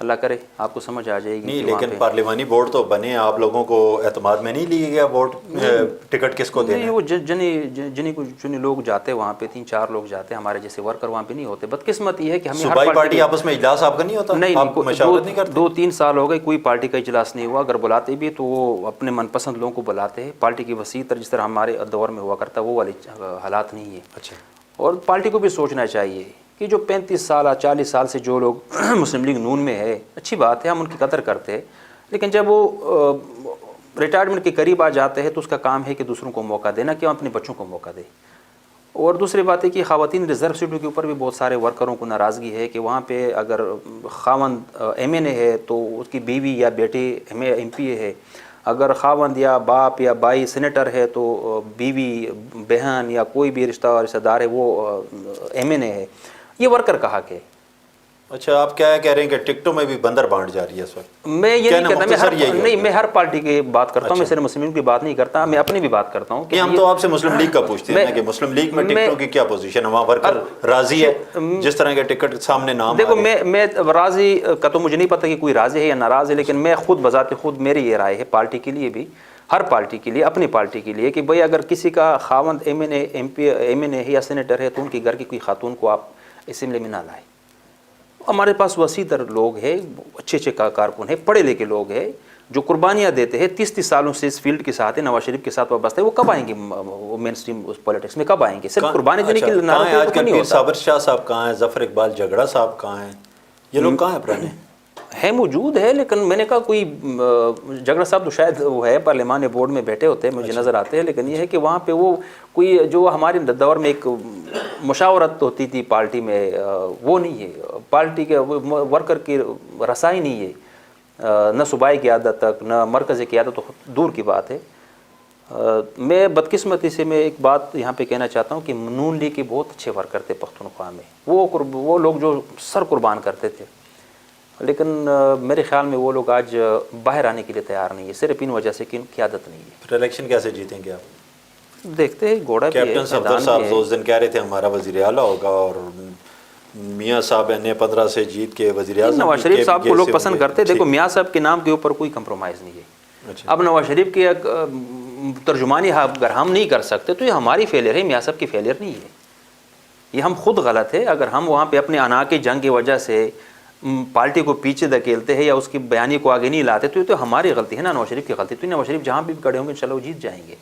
اللہ کرے آپ کو سمجھ آ جائے گی نہیں، کہ وہاں لیکن پہ پارلیمانی بورڈ تو بنے، آپ لوگوں کو اعتماد میں نہیں لیا گیا ووٹ ٹکٹ کس کو دینا نہیں، ہے؟ وہ جنہیں لوگ جاتے ہیں وہاں پہ 3-4 لوگ جاتے ہیں، ہمارے جیسے ورکر وہاں پہ نہیں ہوتے. بدقسمت یہ ہے کہ ہمیں ہر صوبائی پارٹی کے آپس میں اجلاس آپ کا نہیں ہوتا؟ نہیں آپ مشاورت نہیں کرتے؟ 2-3 سال ہو گئے کوئی پارٹی کا اجلاس نہیں ہوا. اگر بلاتے بھی تو وہ اپنے من پسند لوگوں کو بلاتے ہیں. پارٹی کی وسیع تر جس طرح ہمارے دور میں ہوا کرتا وہ والے حالات نہیں ہے. اچھا، اور پارٹی کو بھی سوچنا چاہیے کہ جو 35 سال 40 سال سے جو لوگ مسلم لیگ نون میں ہے، اچھی بات ہے، ہم ان کی قدر کرتے ہیں، لیکن جب وہ ریٹائرمنٹ کے قریب آ جاتے ہیں تو اس کا کام ہے کہ دوسروں کو موقع دینا، کہ ہم اپنے بچوں کو موقع دیں. اور دوسری بات ہے کہ خواتین ریزرو سیٹوں کے اوپر بھی بہت سارے ورکروں کو ناراضگی ہے کہ وہاں پہ اگر خاوند ایم این اے ہے تو اس کی بیوی یا بیٹی ایم پی اے ہے، اگر خاوند یا باپ یا بائی سینیٹر ہے تو بیوی بہن یا کوئی بھی رشتہ دار ہے وہ ایم این اے ہے. یہ ورکر کا حق ہے. اچھا، آپ کیا کہہ رہے ہیں کہ ٹکٹوں میں بھی بندر بانٹ جا رہی ہے اس وقت؟ میں یہ نہیں کہتا، میں ہر پارٹی کی بات کرتا ہوں، میں صرف مسلم کی بات نہیں کرتا، میں اپنی بھی بات کرتا ہوں. کہ ہم تو آپ سے مسلم لیگ کا پوچھتے ہیں کہ مسلم لیگ میں ٹکٹوں کی کیا پوزیشن ہے؟ وہاں ورکر راضی ہے جس طرح کے ٹکٹ سامنے نام؟ دیکھو، میں راضی کا تو مجھے نہیں پتہ کہ کوئی راضی ہے یا ناراض ہے، لیکن میں خود بذات خود میری یہ رائے ہے پارٹی کے لیے بھی، ہر پارٹی کے لیے، اپنی پارٹی کے لیے، کہ بھئی اگر کسی کا خاوند ایم این اے ہے یا سینیٹر ہے تو ان کی گھر کی کوئی خاتون کو آپ اسمبلی میں نہ لائیں. ہمارے پاس وسیع تر لوگ ہیں، اچھے کارکن ہیں، پڑھے لکھے لوگ ہیں جو قربانیاں دیتے ہیں، 30 سالوں سے اس فیلڈ کے ساتھ ہیں، نواز شریف کے ساتھ وابستہ ہے. وہ کب آئیں گے مین اسٹریم پولیٹکس میں؟ کب آئیں گے؟ صرف قربانی دینے کے لیے آج کل پیر صابر شاہ صاحب کہاں ہیں؟ ظفر اقبال جھگڑا صاحب کہاں ہیں؟ یہ لوگ کہاں ہیں پرانے؟ ہے، موجود ہے، لیکن میں نے کہا کوئی جھگڑا صاحب تو شاید وہ ہے پارلیمان بورڈ میں بیٹھے ہوتے ہیں، مجھے نظر آتے ہیں، لیکن یہ ہے کہ وہاں پہ وہ کوئی جو ہمارے دور میں ایک مشاورت ہوتی تھی پارٹی میں، وہ نہیں ہے. پارٹی کے ورکر کی رسائی نہیں ہے، نہ صوبائی قیادت تک، نہ مرکزی قیادت، تو دور کی بات ہے. میں بدقسمتی سے میں ایک بات یہاں پہ کہنا چاہتا ہوں کہ نون لیگ کے بہت اچھے ورکر تھے پختونخوا میں، وہ لوگ جو سر قربان کرتے تھے، لیکن میرے خیال میں وہ لوگ آج باہر آنے کے لیے تیار نہیں ہے، صرف ان وجہ سے کہ ان کی عادت نہیں ہے. پھر الیکشن کیسے جیتیں گے آپ؟ دیکھتے ہیں، گھوڑا بھی ہے، کیپٹن صفدر صاحب اس دن کہہ رہے تھے ہمارا وزیر اعلیٰ ہوگا، اور میاں صاحب نے 15 سے جیت کے وزیر اعظم. نواز شریف صاحب کو لوگ پسند کرتے. دیکھو، میاں صاحب کے نام کے اوپر کوئی کمپرومائز نہیں ہے. اب نواز شریف کی ترجمانی اگر ہم نہیں کر سکتے تو یہ ہماری فیلئر ہے، میاں صاحب کی فیلئر نہیں ہے. یہ ہم خود غلط ہے. اگر ہم وہاں پہ اپنے انا کی جنگ کی وجہ سے پارٹی کو پیچھے دھکیلتے ہیں یا اس کی بیانی کو آگے نہیں لاتے تو یہ تو ہماری غلطی ہے نا، نواز شریف کی غلطی. تو نواز شریف جہاں بھی کھڑے ہوں گے انشاءاللہ وہ جیت جائیں گے.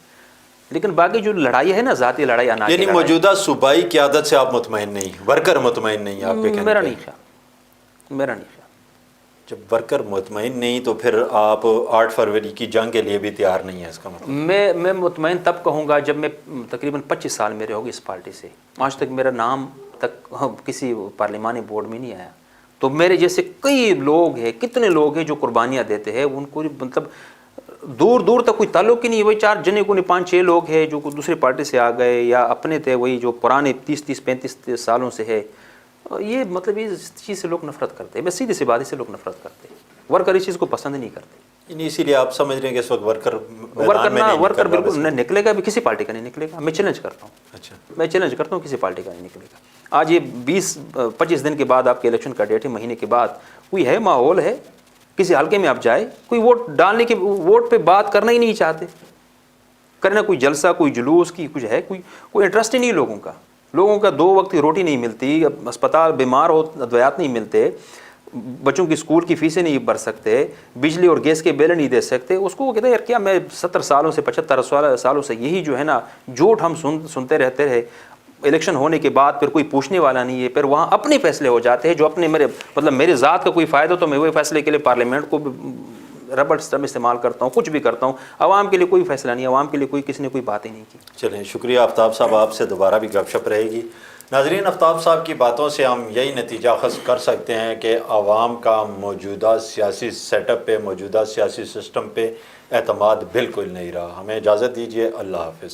لیکن باقی جو لڑائی ہے نا، ذاتی لڑائی، انا کی یعنی لڑائی، موجودہ صوبائی قیادت سے آپ مطمئن نہیں، ورکر مطمئن نہیں؟ آپ پہ میرا نہیں خیال. جب ورکر مطمئن نہیں تو پھر آپ 8 فروری کی جنگ کے لیے بھی تیار نہیں ہیں، اس کا مطلب؟ میں مطمئن تب کہوں گا جب میں تقریباً 25 سال میرے ہوگی اس پارٹی سے، آج تک میرا نام تک کسی پارلیمانی بورڈ میں نہیں آیا. تو میرے جیسے کئی لوگ ہیں، کتنے لوگ ہیں جو قربانیاں دیتے ہیں، ان کو مطلب دور دور تک کوئی تعلق ہی نہیں. وہی 4 جنے کو 5-6 لوگ ہیں جو دوسری پارٹی سے آ گئے یا اپنے تھے، وہی جو پرانے 30-35 سالوں سے ہے. یہ مطلب اس چیز سے لوگ نفرت کرتے ہیں. بس سیدھی سی بات، اس سے لوگ نفرت کرتے ہیں. ورکر اس چیز کو پسند نہیں کرتے. اسی لیے آپ سمجھ رہے ہیں کہ اس وقت ورکر بالکل نہیں نکلے گا، بھی کسی پارٹی کا نہیں نکلے گا. میں چیلنج کرتا ہوں. اچھا، میں چیلنج کرتا ہوں، کسی پارٹی کا نہیں نکلے گا. آج یہ 20-25 دن کے بعد آپ کے الیکشن کا ڈیٹ ہے، مہینے کے بعد کوئی ہے ماحول ہے کسی حلقے میں آپ جائے، کوئی ووٹ ڈالنے کے ووٹ پہ بات کرنا ہی نہیں چاہتے. کرنا کوئی جلسہ، کوئی جلوس کی کچھ ہے، کوئی انٹرسٹ ہی نہیں لوگوں کا. لوگوں کا 2 وقت کی روٹی نہیں ملتی، اسپتال بیمار ہو ادویات نہیں ملتے، بچوں کی اسکول کی فیسیں نہیں بھر سکتے، بجلی اور گیس کے بل نہیں دے سکتے. اس کو وہ کہتے ہیں یار کیا میں 70 سالوں سے 75 سالوں سے یہی جو ہے نا جھوٹ ہم سنتے رہتے رہے. الیکشن ہونے کے بعد پھر کوئی پوچھنے والا نہیں ہے، پھر وہاں اپنے فیصلے ہو جاتے ہیں جو اپنے میرے ذات کا کوئی فائدہ تو میں وہی فیصلے کے لیے پارلیمنٹ کو ربڑ سٹم استعمال کرتا ہوں، کچھ بھی کرتا ہوں. عوام کے لیے کوئی فیصلہ نہیں، عوام کے لیے کسی نے کوئی بات ہی نہیں کی. چلیں، شکریہ آفتاب صاحب. آپ سے دوبارہ بھی گپ شپ رہے گی. ناظرین، آفتاب صاحب کی باتوں سے ہم یہی نتیجہ اخذ کر سکتے ہیں کہ عوام کا موجودہ سیاسی سیٹ اپ پہ، موجودہ سیاسی سسٹم پہ اعتماد بالکل نہیں رہا. ہمیں اجازت دیجیے. اللہ حافظ.